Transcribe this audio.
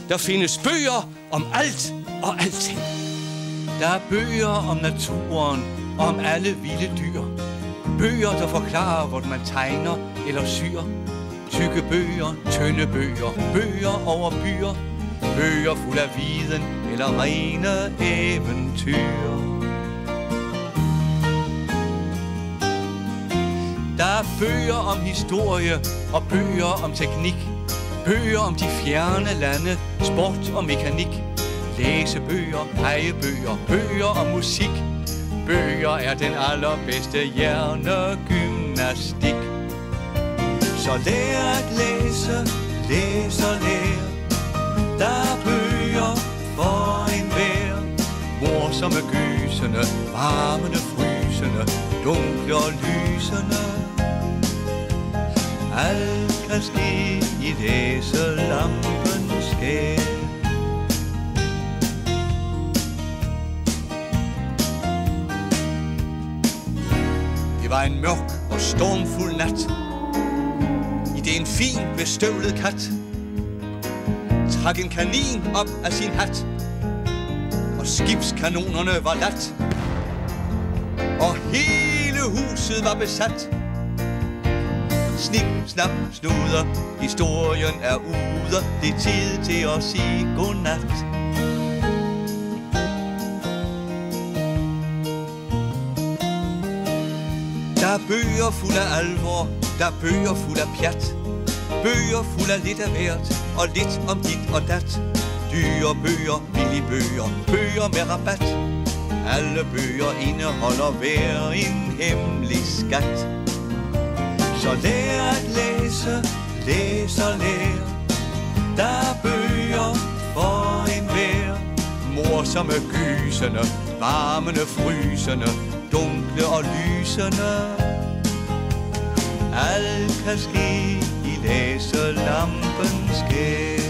Der findes bøger om alt og alting. Der er bøger om naturen og om alle vilde dyr. Bøger, der forklarer, hvordan man tegner eller syr. Tykke bøger, tynde bøger, bøger over byer. Bøger fuld af viden eller rene eventyr. Der er bøger om historie og bøger om teknik. Bøger om de fjerne lande, sport og mekanik. Læsebøger, pegebøger, bøger om musik. Bøger er den allerbedste hjernegymnastik. Så lær at læse, læs og lær. Der er bøger for enhver. Morsomme gysende, varmende frysende, dunkle og lysende. Alt kan ske i læselampens skær. Det var en mørk og stormfuld nat. I det en fin bestøvlet kat trak en kanin op af sin hat, og skibskanonerne var lat, og hele huset var besat. Snip, snap, snuder, historien er ude. Det er tid til at sige godnat. Der er bøger fuld af alvor, der er bøger fuld af pjat. Bøger fuld af lidt af hvert, og lidt om dit og dat. Dyre bøger, billige bøger, bøger med rabat. Alle bøger indeholder hver en hemmelig skat. Så lær at læse, læs og lær. Der er bøger for enhver. Morsomme gysende, varmende frysende, dunkle og lysende. Alt kan ske i læselampens skær.